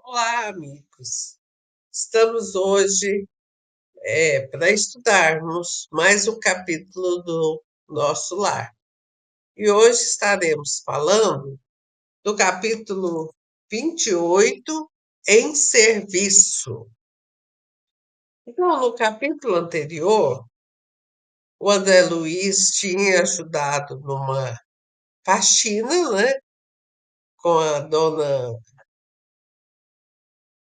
Olá, amigos. Estamos hoje para estudarmos mais um capítulo do Nosso Lar. E hoje estaremos falando do capítulo 28, Em Serviço. Então, no capítulo anterior, o André Luiz tinha ajudado numa faxina, né? Com a dona,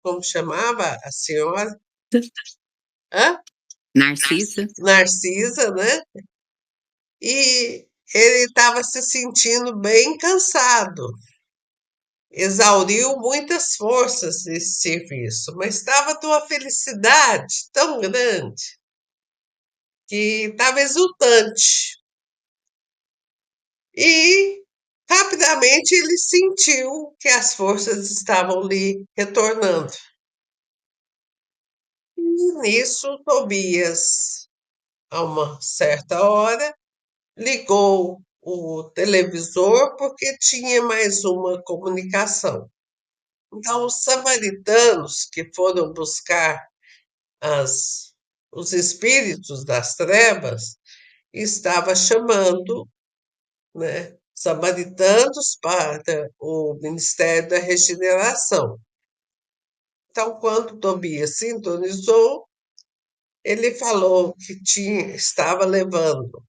como chamava a senhora? Hã? Narcisa. Narcisa, né? E ele estava se sentindo bem cansado, exauriu muitas forças nesse serviço, mas estava de uma felicidade tão grande que estava exultante. E rapidamente ele sentiu que as forças estavam lhe retornando. E nisso, Tobias, a uma certa hora, ligou o televisor porque tinha mais uma comunicação. Então, os samaritanos que foram buscar os espíritos das trevas estavam chamando, né, samaritanos para o Ministério da Regeneração. Então, quando Tobias sintonizou, ele falou que estava levando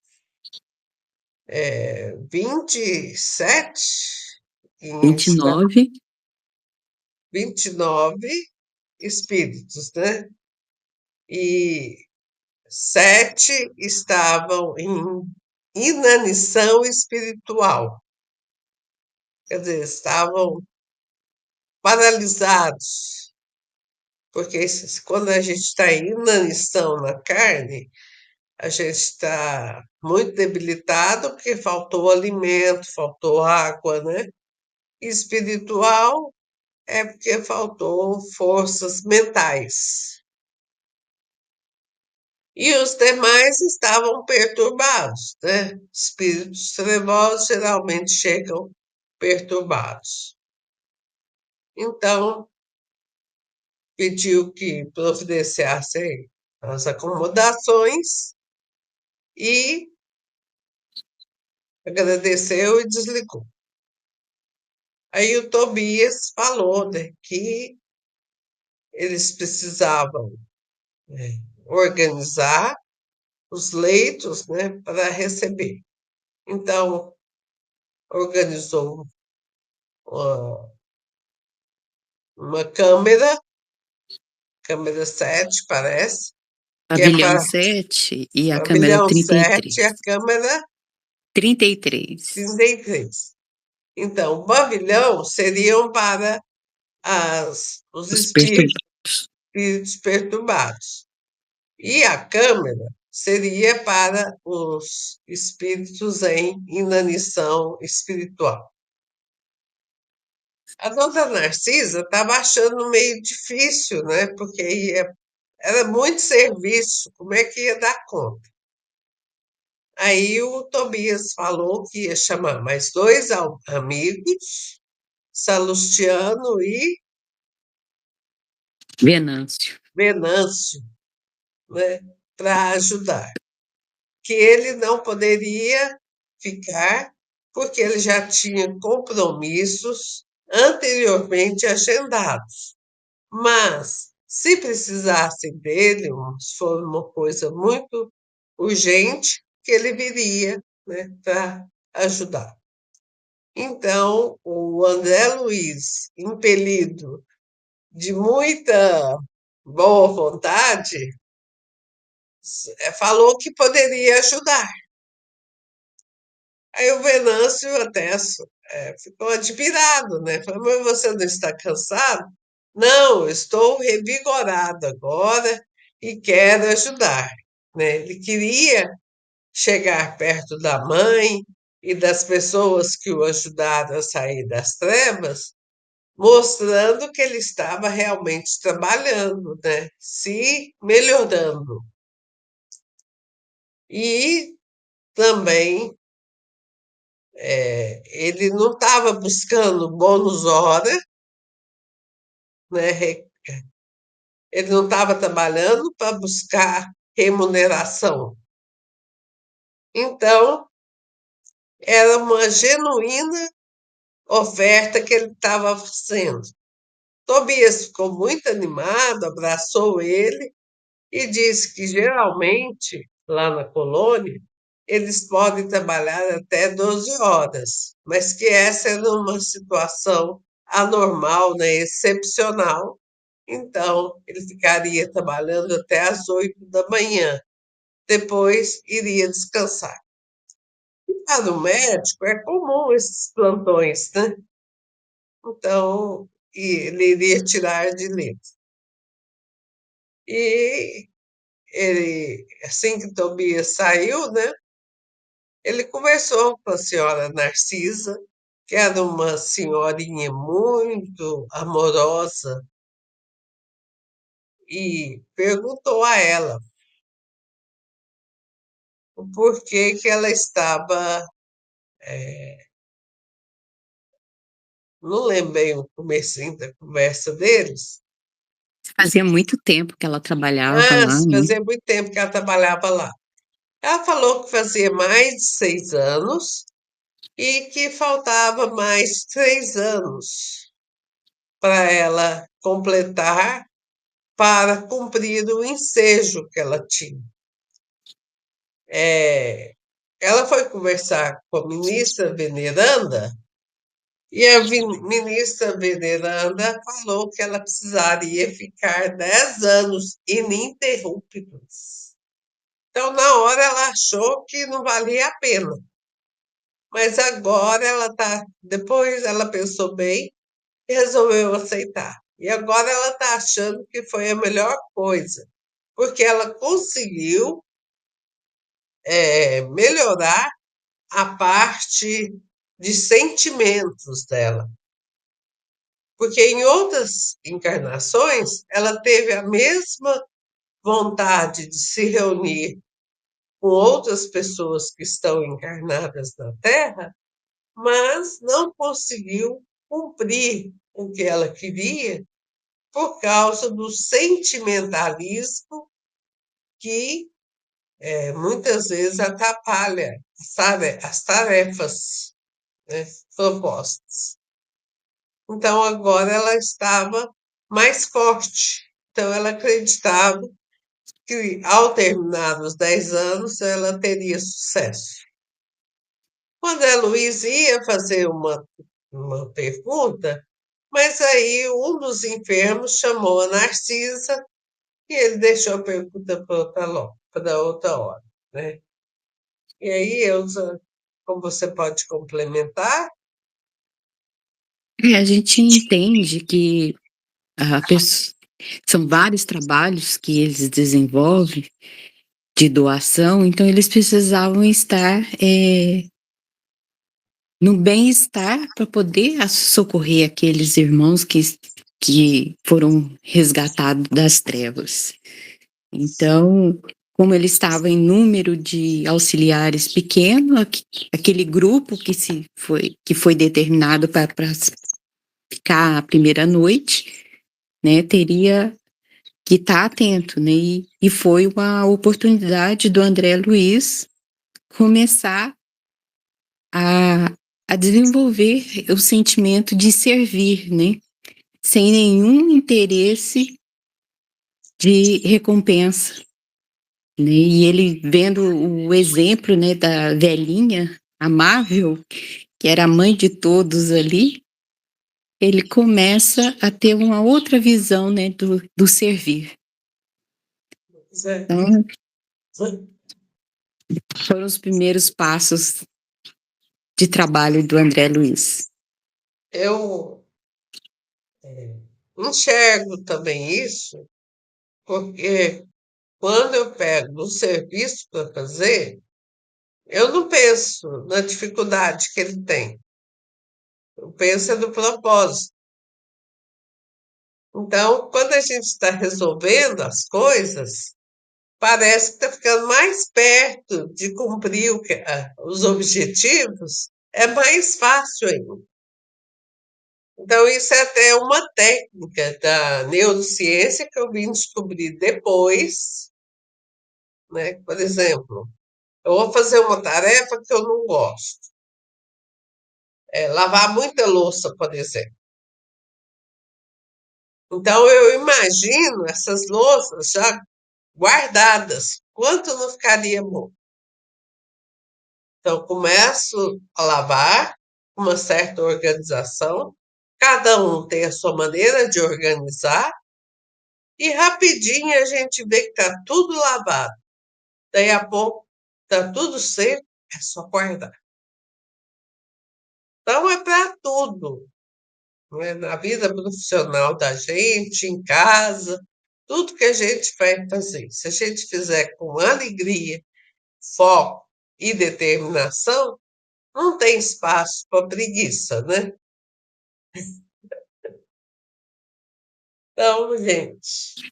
27 29. 29 espíritos, né? E 7 estavam em inanição espiritual, quer dizer, estavam paralisados, porque quando a gente está em inanição na carne, a gente está muito debilitado porque faltou alimento, faltou água, né? Espiritual é porque faltou forças mentais. E os demais estavam perturbados, né? Espíritos trevosos geralmente chegam perturbados. Então, pediu que providenciassem as acomodações e agradeceu e desligou. Aí o Tobias falou, né, que eles precisavam organizar os leitos, né, para receber. Então, organizou uma câmera 7, parece, que é Pavilhão para 7 e a câmera pavilhão 7 e 33. a câmera 33. 33. Então, o pavilhão seriam para os Os espíritos perturbados. perturbados. E a câmera seria para os espíritos em inanição espiritual. A dona Narcisa estava achando meio difícil, né? Porque era muito serviço, como é que ia dar conta? Aí o Tobias falou que ia chamar mais dois amigos, Salustiano e Venâncio. Venâncio, né, para ajudar. Que ele não poderia ficar, porque ele já tinha compromissos anteriormente agendados. Mas, se precisassem dele, se for uma coisa muito urgente, que ele viria, né, para ajudar. Então, o André Luiz, impelido de muita boa vontade, falou que poderia ajudar. Aí o Venâncio até ficou admirado, né? Falou, mas você não está cansado? Não, estou revigorado agora e quero ajudar, né? Ele queria chegar perto da mãe e das pessoas que o ajudaram a sair das trevas, mostrando que ele estava realmente trabalhando, né? Se melhorando. E também ele não estava buscando bônus hora, né? Ele não estava trabalhando para buscar remuneração. Então, era uma genuína oferta que ele estava fazendo. Tobias ficou muito animado, abraçou ele e disse que geralmente, lá na colônia, eles podem trabalhar até 12 horas, mas que essa era uma situação anormal, né, excepcional. Então, ele ficaria trabalhando até às 8 da manhã. Depois, iria descansar. E para o médico, é comum esses plantões, né? Então, ele iria tirar de letra. E ele, assim que Tobias saiu, né? Ele conversou com a senhora Narcisa, que era uma senhorinha muito amorosa, e perguntou a ela o porquê que ela estava, não lembro bem o comecinho da conversa deles. Fazia muito tempo que ela trabalhava Ah, lá, né? fazia muito tempo que ela trabalhava lá. Ela falou que fazia mais de 6 anos e que faltava mais 3 anos para ela completar para cumprir o ensejo que ela tinha. Ela foi conversar com a ministra Veneranda e a ministra Veneranda falou que ela precisaria ficar 10 anos ininterruptos. Então, na hora, ela achou que não valia a pena. Mas agora ela está. Depois ela pensou bem e resolveu aceitar. E agora ela está achando que foi a melhor coisa, porque ela conseguiu melhorar a parte de sentimentos dela. Porque em outras encarnações ela teve a mesma vontade de se reunir com outras pessoas que estão encarnadas na Terra, mas não conseguiu cumprir o que ela queria por causa do sentimentalismo que muitas vezes atrapalha as tarefas, né, propostas. Então agora ela estava mais forte. Então ela acreditava que ao terminar os 10 anos ela teria sucesso. Quando a Luiz ia fazer uma pergunta, mas aí um dos enfermos chamou a Narcisa e ele deixou a pergunta para outra hora, né? E aí, Elza, como você pode complementar? A gente entende que a são vários trabalhos que eles desenvolvem de doação, então eles precisavam estar no bem-estar para poder socorrer aqueles irmãos que foram resgatados das trevas. Então, como ele estava em número de auxiliares pequeno, aquele grupo que foi determinado para ficar a primeira noite, né, teria que estar atento, né? E foi uma oportunidade do André Luiz começar a, a desenvolver o sentimento de servir, né? Sem nenhum interesse de recompensa, né? E ele vendo o exemplo, né, da velhinha amável, que era a mãe de todos ali, ele começa a ter uma outra visão, né, do servir. Então, foram os primeiros passos de trabalho do André Luiz. Eu enxergo também isso, porque quando eu pego um serviço para fazer, eu não penso na dificuldade que ele tem, eu penso no propósito. Então, quando a gente está resolvendo as coisas, parece que está ficando mais perto de cumprir os objetivos, é mais fácil ainda. Então, isso é até uma técnica da neurociência que eu vim descobrir depois, né? Por exemplo, eu vou fazer uma tarefa que eu não gosto, lavar muita louça, por exemplo. Então, eu imagino essas louças já guardadas, quanto não ficaria bom? Então, começo a lavar com uma certa organização, cada um tem a sua maneira de organizar, e rapidinho a gente vê que está tudo lavado. Daí a pouco está tudo seco, é só guardar. Então, é para tudo, né? Na vida profissional da gente, em casa, tudo que a gente vai fazer. Se a gente fizer com alegria, foco e determinação, não tem espaço para preguiça, né? Então, gente,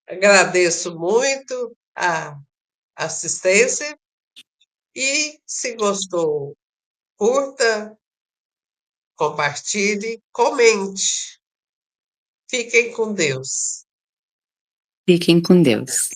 agradeço muito a assistência e, se gostou, curta, compartilhe, comente. Fiquem com Deus. Fiquem com Deus.